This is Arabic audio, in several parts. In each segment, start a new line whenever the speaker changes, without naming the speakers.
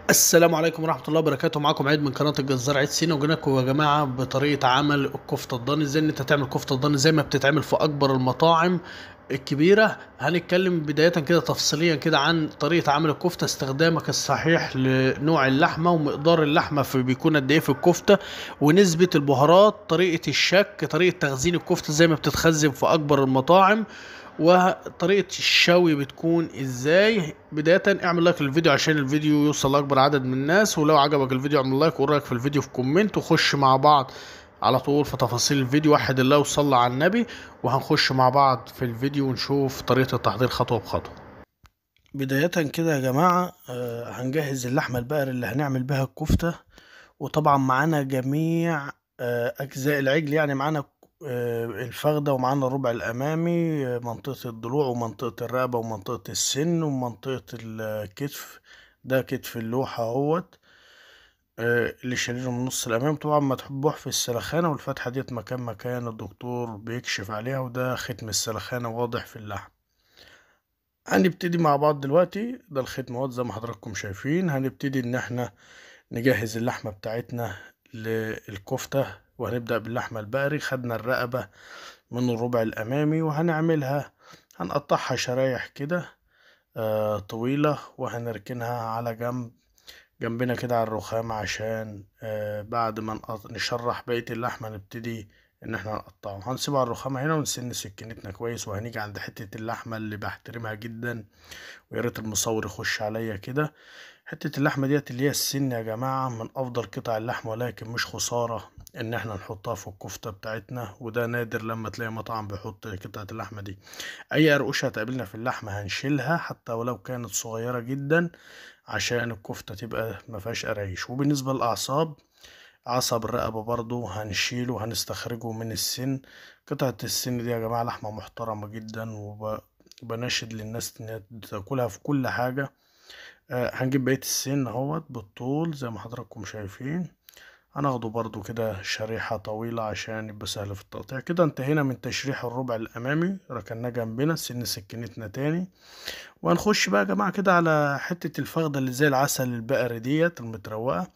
السلام عليكم ورحمة الله وبركاته. معاكم عيد من قناة الجزار عيد سينا، وجينا لكم يا جماعة بطريقة عمل الكفتة الضاني. ازاي ان انت تعمل كفتة الضاني زي ما بتتعمل في اكبر المطاعم الكبيرة. هنتكلم بداية كده تفصيليا كده عن طريقة عمل الكفتة، استخدامك الصحيح لنوع اللحمة ومقدار اللحمة في بيكون قد ايه في الكفتة، ونسبة البهارات، طريقة الشك، طريقة تخزين الكفتة زي ما بتتخزن في اكبر المطاعم، وطريقة الشوي بتكون ازاي. بداية اعمل لايك للفيديو عشان الفيديو يوصل لأكبر عدد من الناس، ولو عجبك الفيديو اعمل لايك وقول رأيك في الفيديو في كومنت، وخش مع بعض على طول في تفاصيل الفيديو. وحد الله وصلى على النبي، وهنخش مع بعض في الفيديو ونشوف طريقة التحضير خطوة بخطوة. بداية كده يا جماعة، هنجهز اللحمة البقر اللي هنعمل بها الكفتة. وطبعا معانا جميع أجزاء العجل، يعني معانا الفخدة، ومعانا الربع الأمامي، منطقة الضلوع ومنطقة الرقبة ومنطقة السن ومنطقة الكتف. ده كتف اللوحة اهوت، اللي شايلينه من النص الأمامي. طبعا متبوح في السلخانة، والفتحة ديت مكان الدكتور بيكشف عليها، وده ختم السلخانة واضح في اللحم. هنبتدي مع بعض دلوقتي. ده الختم اهوت زي ما حضراتكم شايفين. هنبتدي ان احنا نجهز اللحمة بتاعتنا للكفتة، وهنبدأ باللحمة البقري. خدنا الرقبة من الربع الأمامي وهنعملها، هنقطعها شرايح كده طويلة، وهنركنها على جنبنا كده على الرخام، عشان بعد ما نشرح بقية اللحمة نبتدي ان احنا نقطعه. هنسيبها على الرخامة هنا ونسن سكينتنا كويس، وهنيجي عند حتة اللحمة اللي بحترمها جدا، ويا ريت المصور يخش عليا كده. حتة اللحمة ديت اللي هي السن يا جماعة من أفضل قطع اللحمة، ولكن مش خسارة إن احنا نحطها في الكفتة بتاعتنا، وده نادر لما تلاقي مطعم بيحط قطعة اللحمة دي. أي قرقوشة هتقابلنا في اللحمة هنشيلها حتى ولو كانت صغيرة جدا، عشان الكفتة تبقى مفيهاش قرايش. وبالنسبة للأعصاب، عصب الرقبة برضو هنشيله، هنستخرجه من السن. قطعة السن دي يا جماعة لحمة محترمة جدا، وبناشد للناس إنها تاكلها في كل حاجة. هنجيب بقية السن اهوت بالطول زي ما حضراتكم شايفين. هناخده برضو كده شريحة طويلة عشان يبقى سهل في التقطيع. كده انتهينا من تشريح الربع الأمامي، ركناه جنبنا سن سكينتنا تاني. وهنخش بقى يا جماعة كده على حتة الفخدة اللي زي العسل البقري ديت المتروقة.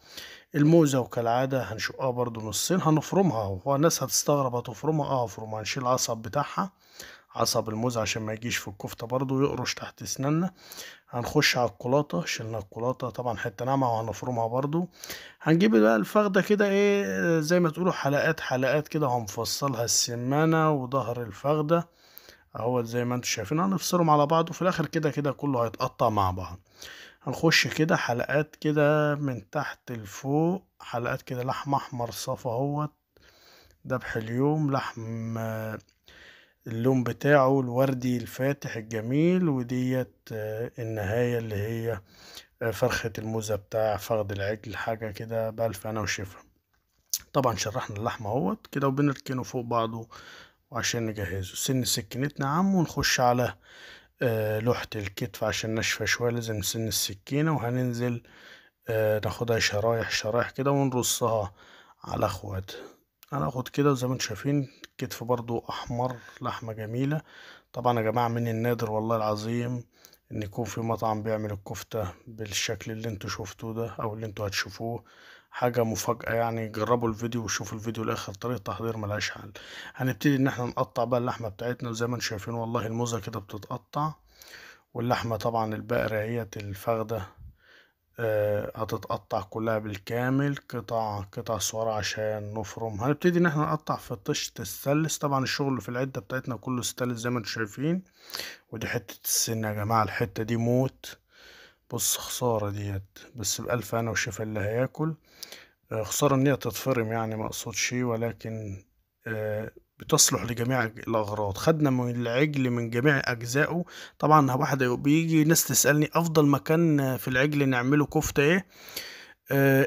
الموزة وكالعادة هنشقها برضو نصين، هنفرمها. هو الناس هتستغرب، هتفرمها؟ هفرمها. هنشيل العصب بتاعها، عصب الموز، عشان ما يجيش في الكفتة برضو يقرش تحت اسناننا. هنخش على الكولاطة، شلنا الكولاطة طبعا حتة ناعمة وهنفرمها برضو. هنجيب بقى الفخدة كده ايه زي ما تقولوا حلقات حلقات كده، وهنفصلها السمانة وظهر الفخدة اهو زي ما انتم شايفين. هنفصلهم على بعض، وفي الاخر كده كده كله هيتقطع مع بعض. هنخش كده حلقات كده من تحت لفوق، حلقات كده لحم احمر صفا اهوت. ده بحليوم لحم، اللون بتاعه الوردي الفاتح الجميل. وديت النهاية اللي هي فرخة الموزة بتاع فخد العجل، حاجة كده بألف أنا وشفا. طبعا شرحنا اللحمة اهوت كده، وبنركنه فوق بعضه وعشان نجهزه. سن سكينتنا عم، ونخش على لوحة الكتف عشان ناشفة شوية. لازم نسن السكينة، وهننزل ناخدها شرايح شرايح كده ونرصها على اخوات. هناخد كده زي ما انتم شايفين كتف برضو احمر، لحمة جميلة. طبعا يا جماعة من النادر والله العظيم ان يكون في مطعم بيعمل الكفتة بالشكل اللي انتوا شفتوه ده، او اللي انتوا هتشوفوه. حاجة مفاجأة يعني. جربوا الفيديو وشوفوا الفيديو الاخر، طريقة تحضير ملهاش حل. هنبتدي ان احنا نقطع بقى اللحمة بتاعتنا زي ما انتم شايفين. والله الموزة كده بتتقطع، واللحمة طبعا البقرة هي الفخدة هتتقطع كلها بالكامل، قطع قطع صغيرة عشان نفرم. هنبتدي ان احنا نقطع في طشت الستانلس. طبعا الشغل في العدة بتاعتنا كله ستانلس زي ما انتم شايفين. ودي حتة السن يا جماعة، الحتة دي موت. بص خسارة ديت، بس بألف أنا وشفا اللي هياكل. خسارة إن هي تتفرم يعني، ما أقصدش، ولكن بتصلح لجميع الأغراض. خدنا من العجل من جميع أجزائه. طبعا واحد بيجي ناس تسألني أفضل مكان في العجل نعمله كفتة إيه؟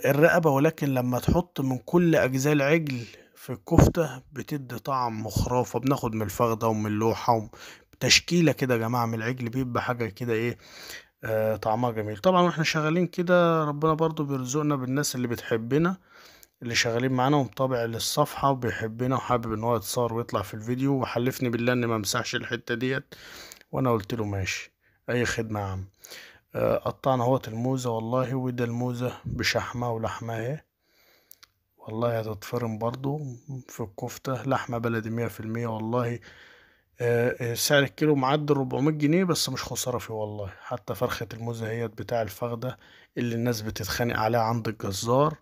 الرقبة. ولكن لما تحط من كل أجزاء العجل في الكفتة بتدي طعم مخرافة. بناخد من الفخدة ومن اللوحة تشكيلة كده يا جماعة من العجل، بيبقى حاجة كده إيه، طعمها جميل. طبعا واحنا شغالين كده ربنا برضو بيرزقنا بالناس اللي بتحبنا، اللي شغالين معانا ومتابع للصفحة وبيحبنا وحابب ان هو يتصور ويطلع في الفيديو. وحلفني بالله اني ما امسحش الحتة ديت، وانا قلت له ماشي، اي خدمة يا عم. قطعنا اهوت الموزة والله، وده الموزة بشحمة ولحمة اهي، والله هتتفرم برضو في الكفتة، لحمة بلدي 100% والله. سعر الكيلو معدي 400 جنيه، بس مش خسارة فيه والله. حتى فرخة الموزة هي بتاع الفخدة اللي الناس بتتخانق عليها عند الجزار،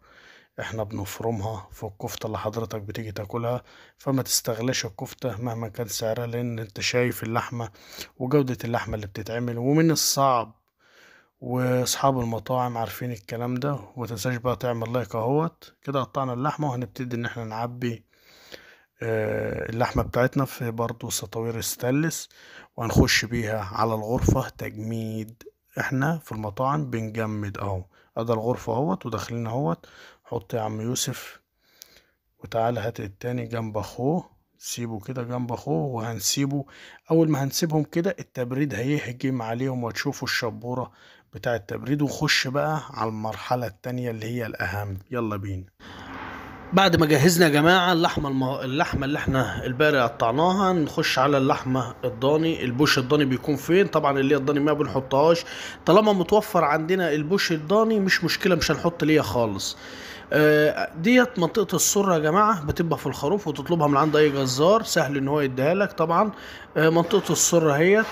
احنا بنفرمها في الكفتة اللي حضرتك بتيجي تاكلها. فما تستغلاش الكفتة مهما كان سعرها، لان انت شايف اللحمة وجودة اللحمة اللي بتتعمل. ومن الصعب، واصحاب المطاعم عارفين الكلام ده. ومتنساش بقى تعمل لايك اهوت كده. قطعنا اللحمة وهنبتدي ان احنا نعبي اللحمة بتاعتنا في برضو سطوير ستانلس، وهنخش بيها على الغرفة تجميد. احنا في المطاعم بنجمد اهو. ادي الغرفة اهوت وداخلين اهوت. حط يا عم يوسف، وتعالى هات التاني جنب اخوه، سيبه كده جنب اخوه وهنسيبه. اول ما هنسيبهم كده التبريد هيهجم عليهم، وتشوفوا الشبورة بتاع التبريد. وخش بقى على المرحلة التانية اللي هي الاهم. يلا بينا. بعد ما جهزنا يا جماعة اللحمة اللي احنا الباري قطعناها، نخش على اللحمة الضاني. البوش الضاني بيكون فين؟ طبعا اللي هي الضاني ما بنحطهاش، طالما متوفر عندنا البوش الضاني مش مشكلة، مش هنحط ليها خالص. ديت منطقة السرة يا جماعة، بتبقى في الخروف، وتطلبها من عند اي جزار سهل ان هو يديها لك طبعا. منطقة السرة هي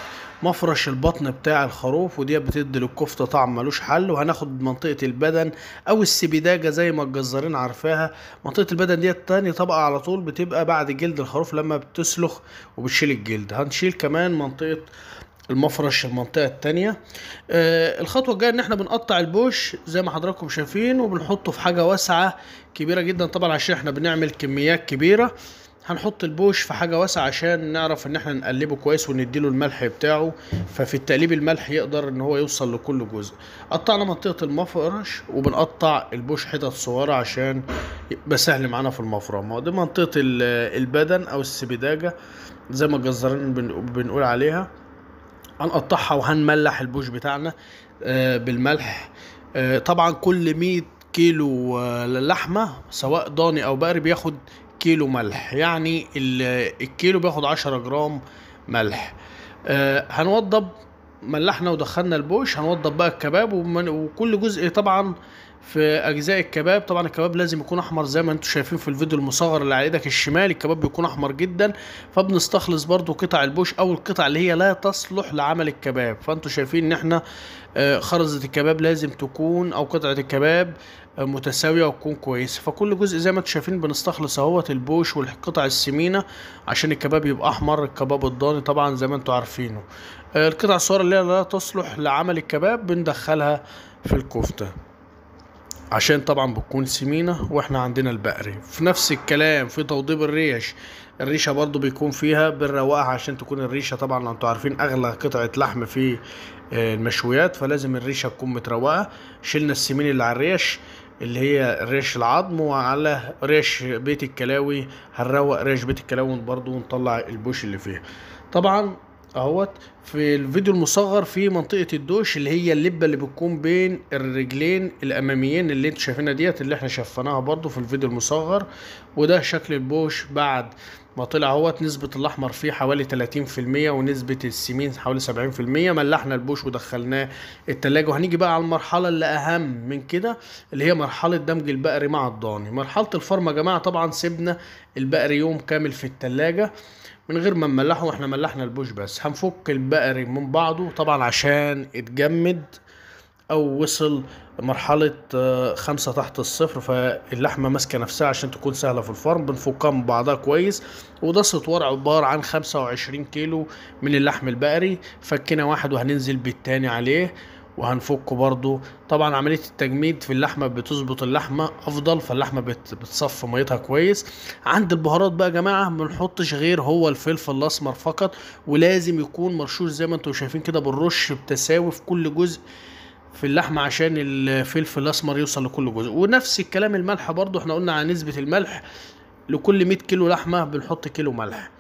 مفرش البطن بتاع الخروف، ودي بتدي للكفتة طعم ملوش حل. وهناخد منطقة البدن او السبيداجة زي ما الجزارين عارفاها. منطقة البدن دي تاني طبقة على طول، بتبقى بعد جلد الخروف لما بتسلخ وبتشيل الجلد. هنشيل كمان منطقة المفرش، المنطقة التانية. الخطوة الجاية ان احنا بنقطع البوش زي ما حضراتكم شايفين، وبنحطه في حاجة واسعة كبيرة جدا طبعا عشان احنا بنعمل كميات كبيرة. هنحط البوش في حاجة واسعة عشان نعرف ان احنا نقلبه كويس ونديله الملح بتاعه، ففي التقليب الملح يقدر ان هو يوصل لكل جزء. قطعنا منطقة المفرش، وبنقطع البوش حتت صغيرة عشان يبقى سهل معانا في المفرمة. ودي منطقة البدن او السبيداجة زي ما الجزارين بنقول عليها. هنقطعها وهنملح البوش بتاعنا بالملح. طبعا كل 100 كيلو لحمة سواء ضاني او بقري بياخد كيلو ملح، يعني الكيلو بياخد 10 جرام ملح. هنوضب، ملحنا ودخلنا البوش، هنوضب بقى الكباب وكل جزء طبعا في اجزاء الكباب. طبعا الكباب لازم يكون احمر زي ما انتم شايفين في الفيديو المصغر اللي على ايدك الشمال، الكباب بيكون احمر جدا. فبنستخلص برضو قطع البوش او القطع اللي هي لا تصلح لعمل الكباب. فانتم شايفين ان احنا خرزة الكباب لازم تكون، او قطعة الكباب متساوية وتكون كويسة. فكل جزء زي ما انتم شايفين بنستخلص اهوت البوش والقطع السمينة عشان الكباب يبقى احمر. الكباب الضاني طبعا زي ما انتم عارفينه. القطع الصغيرة اللي هي لا تصلح لعمل الكباب بندخلها في الكفتة عشان طبعا بتكون سمينة. واحنا عندنا البقري في نفس الكلام في توضيب الريش. الريشة برضو بيكون فيها بنروقها عشان تكون الريشة، طبعا انتوا عارفين اغلى قطعة لحم في المشويات، فلازم الريشة تكون متروقة. شلنا السمين اللي على الريش اللي هي ريش العظم، وعلى ريش بيت الكلاوي هنروق ريش بيت الكلاوي برضو ونطلع البوش اللي فيها. طبعا اهوت في الفيديو المصغر في منطقة الدوش اللي هي اللبة اللي بتكون بين الرجلين الاماميين اللي انتوا شايفينها ديت، اللي احنا شفناها برضو في الفيديو المصغر. وده شكل البوش بعد ما طلع اهوت. نسبة الاحمر فيه حوالي 30% ونسبة السمين حوالي 70%. ملحنا البوش ودخلناه التلاجة. وهنيجي بقى على المرحلة اللي اهم من كده، اللي هي مرحلة دمج البقري مع الضاني. مرحلة الفرم يا جماعة، طبعا سيبنا البقري يوم كامل في التلاجة من غير ما نملحه، واحنا ملحنا البوش بس. هنفك البقري من بعضه طبعا عشان اتجمد او وصل مرحلة 5 تحت الصفر، فاللحمة ماسكة نفسها عشان تكون سهلة في الفرم. بنفكها من بعضها كويس. وده سطور عبارة عن 25 كيلو من اللحم البقري. فكنا واحد وهننزل بالتاني عليه وهنفكه برضو. طبعا عملية التجميد في اللحمة بتظبط اللحمة افضل، فاللحمة بتصفي ميتها كويس. عند البهارات بقى يا جماعة ما بنحطش غير هو الفلفل الاسمر فقط، ولازم يكون مرشوش زي ما انتم شايفين كده بالرش بتساوي في كل جزء في اللحمة عشان الفلفل الاسمر يوصل لكل جزء. ونفس الكلام الملح برضو، احنا قلنا على نسبة الملح لكل 100 كيلو لحمة بنحط كيلو ملح.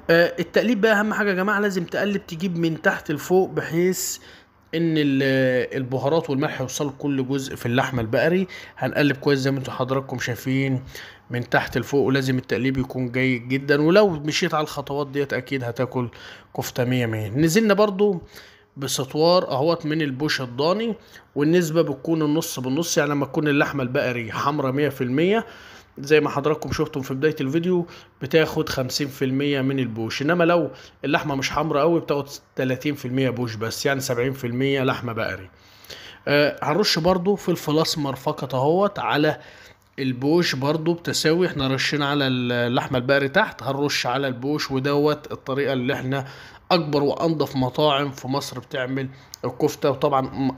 التقليب بقى اهم حاجة يا جماعة، لازم تقلب تجيب من تحت لفوق بحيث ان البهارات والملح يوصلوا كل جزء في اللحمة البقري. هنقلب كويس زي ما انتم حضراتكم شايفين من تحت لفوق، ولازم التقليب يكون جيد جدا. ولو مشيت على الخطوات ديت اكيد هتاكل كفتة 100 100. نزلنا برضو بسطوار اهوت من البوش الضاني، والنسبة بتكون النص بالنص. يعني لما تكون اللحمة البقري حمرا 100%، زي ما حضراتكم شفتم في بداية الفيديو، بتاخد 50% من البوش. انما لو اللحمة مش حمرا قوي بتاخد 30% بوش بس، يعني 70% لحمة بقري. هنرش برضو فلفل اسمر فقط اهوت على البوش برضو بتساوي. احنا رشينا على اللحمة البقري تحت، هنرش على البوش. ودوت الطريقة اللي احنا اكبر وانضف مطاعم في مصر بتعمل الكفتة. وطبعا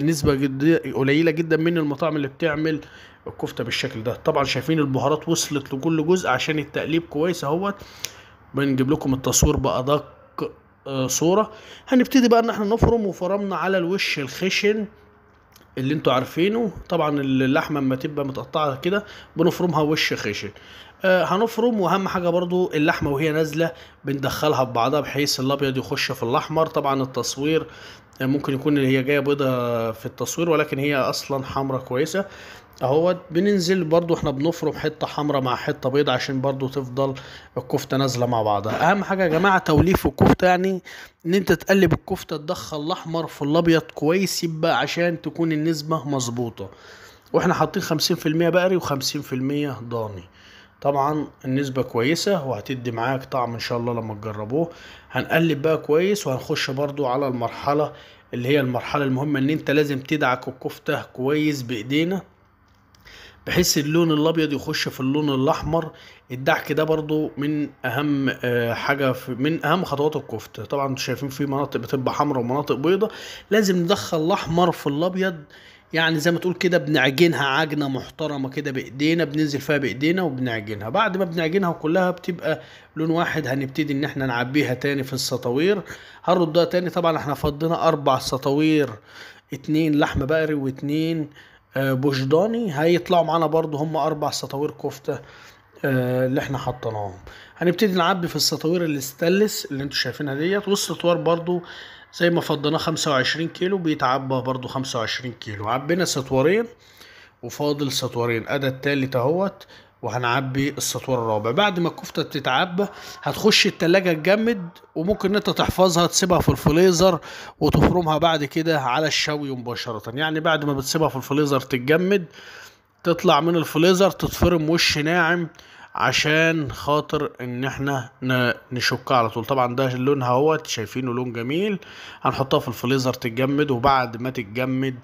نسبة قليلة جدا من المطاعم اللي بتعمل الكفتة بالشكل ده. طبعا شايفين البهارات وصلت لكل جزء عشان التقليب كويس اهوت. بنجيب لكم التصوير بأدق صورة. هنبتدي بقى ان احنا نفرم، وفرمنا على الوش الخشن اللي انتوا عارفينه. طبعا اللحمه اما تبقى متقطعه كده بنفرمها وش خشن. هنفرم. واهم حاجه برضو اللحمه وهي نازله بندخلها ببعضها بحيث الابيض يخش في الاحمر. طبعا التصوير ممكن يكون هي جايه بيضه في التصوير، ولكن هي اصلا حمرا كويسه اهوت. بننزل برضو احنا بنفرم حته حمرا مع حته بيضة عشان برضو تفضل الكفته نازله مع بعضها. اهم حاجه يا جماعه توليف الكفته، يعني ان انت تقلب الكفته تدخل الاحمر في الابيض كويس، يبقى عشان تكون النسبه مظبوطه. واحنا حاطين 50% بقري و50% ضاني. طبعا النسبة كويسة وهتدي معاك طعم ان شاء الله لما تجربوه. هنقلب بقى كويس، وهنخش برضو على المرحلة اللي هي المرحلة المهمة، ان انت لازم تدعك الكفتة كويس بايدينا بحيث اللون الابيض يخش في اللون الاحمر. الدعك ده برضو من اهم حاجه من اهم خطوات الكفته. طبعا انتوا شايفين في مناطق بتبقى حمراء ومناطق بيضة، لازم ندخل الاحمر في الابيض. يعني زي ما تقول كده بنعجنها عجنه محترمه كده بايدينا، بننزل فيها بايدينا وبنعجنها. بعد ما بنعجنها كلها بتبقى لون واحد، هنبتدي ان احنا نعبيها تاني في السطوير. هنردها تاني. طبعا احنا فضينا 4 سطوير، 2 لحم بقري و2 بوجداني. هيطلعوا معانا برضو هم 4 سطوير كفتة اللي احنا حطيناهم. هنبتدي نعبي في السطوير الاستانلس اللي انتوا شايفينها ديت. والسطوار برضو زي ما فضيناه 25 كيلو بيتعبى برضو 25 كيلو. عبينا سطورين وفاضل سطورين، ادى التالت اهوت. وهنعبي السطور الرابع. بعد ما الكفتة تتعبى هتخش التلاجة تجمد، وممكن انت تحفظها تسيبها في الفريزر وتفرمها بعد كده على الشوي مباشرة. يعني بعد ما بتسيبها في الفريزر تتجمد، تطلع من الفريزر تتفرم وش ناعم عشان خاطر ان احنا نشكها على طول. طبعا ده لونها اهوت شايفينه لون جميل. هنحطها في الفريزر تتجمد، وبعد ما تتجمد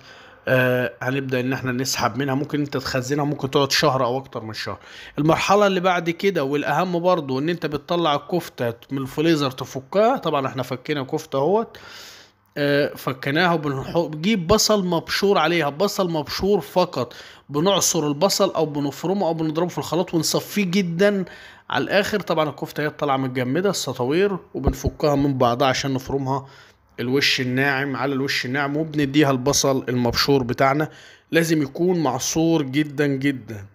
هنبدأ ان احنا نسحب منها. ممكن انت تخزنها، ممكن تقعد شهر او اكتر من شهر. المرحلة اللي بعد كده والاهم برضو ان انت بتطلع الكفتة من الفريزر تفكها. طبعا احنا فكينا كفتة اهوت، فكناها. وبنجيب بصل مبشور عليها، بصل مبشور فقط. بنعصر البصل او بنفرمه او بنضربه في الخلاط ونصفيه جدا على الاخر. طبعا الكفته هي طالعه متجمده السطوير، وبنفكها من بعضها عشان نفرمها الوش الناعم على الوش الناعم. وبنديها البصل المبشور بتاعنا، لازم يكون معصور جدا جدا،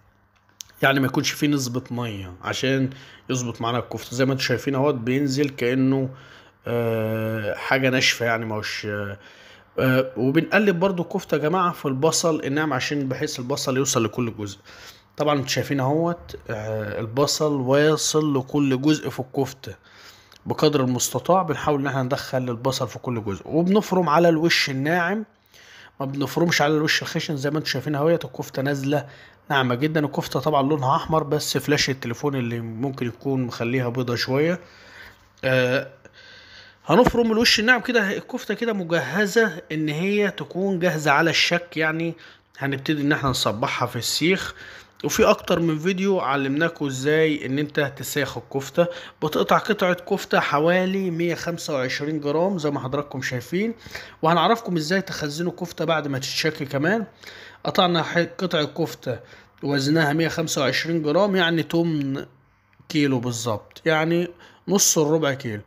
يعني ما يكونش فيه نسبة مية عشان يظبط معانا الكفتة. زي ما انتم شايفين اهوت بينزل كأنه حاجة ناشفة، يعني ماهوش وبنقلب برضو الكفتة يا جماعة في البصل الناعم عشان بحيث البصل يوصل لكل جزء. طبعا انتم شايفين اهوت البصل واصل لكل جزء في الكفتة بقدر المستطاع. بنحاول ان احنا ندخل البصل في كل جزء، وبنفرم على الوش الناعم، ما بنفرمش على الوش الخشن. زي ما انتم شايفين اهوت الكفتة نازلة ناعمة جدا. الكفتة طبعا لونها احمر، بس فلاش التليفون اللي ممكن يكون مخليها بيضة شوية. هنفرم الوش الناعم كده. الكفتة كده مجهزة ان هي تكون جاهزة على الشك. يعني هنبتدي ان احنا نصبحها في السيخ. وفي اكتر من فيديو علمناكم ازاي ان انت تسيخ الكفتة. بتقطع قطعة كفتة حوالي 125 جرام زي ما حضراتكم شايفين. وهنعرفكم ازاي تخزنوا كفتة بعد ما تتشكي كمان. قطعنا قطعة كفتة وزنها 125 جرام، يعني 8 كيلو بالظبط، يعني نص الربع كيلو.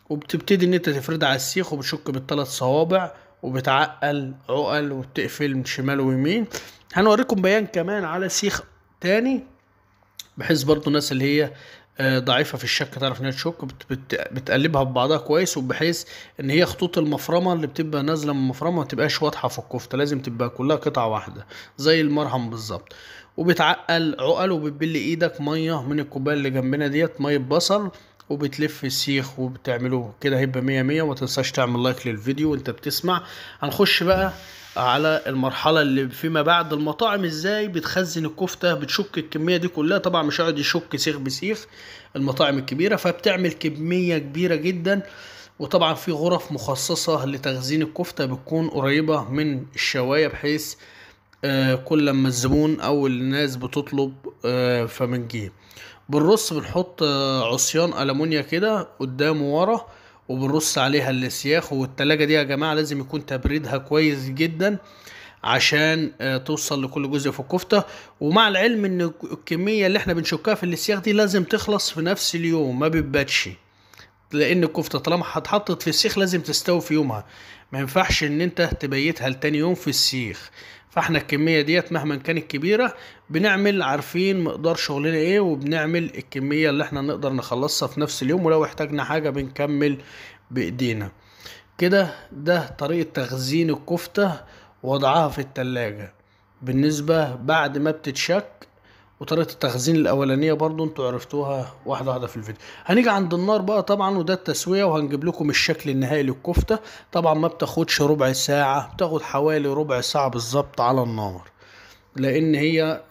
وبتبتدي ان انت تفردها على السيخ، وبتشك بالثلاث صوابع، وبتعقل عقل، وبتقفل من شمال ويمين. هنوريكم بيان كمان على سيخ تاني بحيث برضو الناس اللي هي ضعيفة في الشك تعرف انها تشك. بتقلبها ببعضها كويس، وبحيث ان هي خطوط المفرمة اللي بتبقى نازلة من المفرمة ما تبقاش واضحة في الكفتة، لازم تبقى كلها قطعة واحدة زي المرهم بالظبط. وبتعقل عقل، وبتبل ايدك مية من الكوباية اللي جنبنا ديت مية بصل، وبتلف السيخ وبتعمله كده، هيبقى مية مية. وما تنساش تعمل لايك للفيديو وانت بتسمع. هنخش بقى على المرحلة اللي فيما بعد. المطاعم ازاي بتخزن الكفتة، بتشك الكمية دي كلها. طبعا مش هيقعد يشك سيخ بسيخ المطاعم الكبيرة، فبتعمل كمية كبيرة جدا. وطبعا في غرف مخصصة لتخزين الكفتة بتكون قريبة من الشواية، بحيث كل لما الزبون او الناس بتطلب فبنجيب. بنرص، بنحط عصيان ألمونيا كده قدام وورا، وبنرص عليها السياخ. والتلاجة دي يا جماعة لازم يكون تبريدها كويس جدا عشان توصل لكل جزء في الكفتة. ومع العلم ان الكمية اللي احنا بنشكها في السياخ دي لازم تخلص في نفس اليوم، ما بتباتش. لان الكفتة طالما اتحطت في السيخ لازم تستوي في يومها، ما ينفعش ان انت تبيتها لتاني يوم في السيخ. فاحنا الكمية ديت مهما كانت كبيرة بنعمل عارفين مقدار شغلنا ايه، وبنعمل الكمية اللي احنا نقدر نخلصها في نفس اليوم، ولو احتاجنا حاجة بنكمل بايدينا كده. ده طريقة تخزين الكفتة، وضعها في التلاجة بالنسبة بعد ما بتتشك. وطريقة التخزين الأولانية برضو انتوا عرفتوها واحدة واحدة في الفيديو. هنيجي عند النار بقى طبعا، وده التسوية، وهنجيب لكم الشكل النهائي للكفتة. طبعا ما بتاخدش ربع ساعة، بتاخد حوالي ربع ساعة بالظبط على النار، لأن هي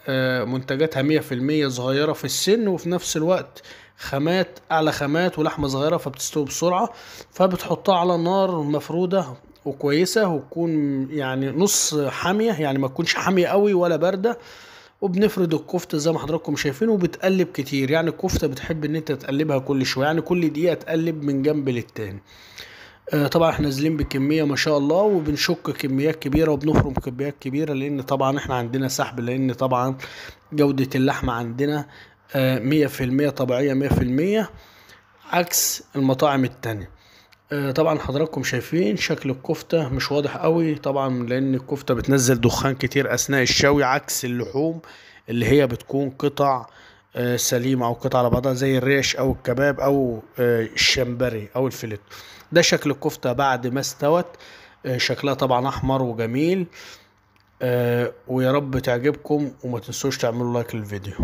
منتجاتها 100% صغيرة في السن، وفي نفس الوقت خامات أعلى خامات ولحمة صغيرة، فبتستوي بسرعة. فبتحطها على النار مفرودة وكويسة، وتكون يعني نص حامية، يعني ما تكونش حامية قوي ولا باردة. وبنفرد الكفتة زي ما حضراتكم شايفين، وبتقلب كتير. يعني الكفتة بتحب ان انت تقلبها كل شوية، يعني كل دقيقة تقلب من جنب للتاني. طبعا احنا نازلين بكمية ما شاء الله، وبنشك كميات كبيرة وبنفرم كميات كبيرة، لان طبعا احنا عندنا سحب، لان طبعا جودة اللحمة عندنا 100% طبيعية، 100%، عكس المطاعم التانية. طبعا حضراتكم شايفين شكل الكفتة مش واضح قوي طبعا، لان الكفتة بتنزل دخان كتير اثناء الشوي، عكس اللحوم اللي هي بتكون قطع سليمة، او قطع على بعضها زي الريش او الكباب او الشمبري او الفيليتو. ده شكل الكفتة بعد ما استوت. شكلها طبعا احمر وجميل. ويا رب تعجبكم، وما تنسوش تعملوا لايك للفيديو.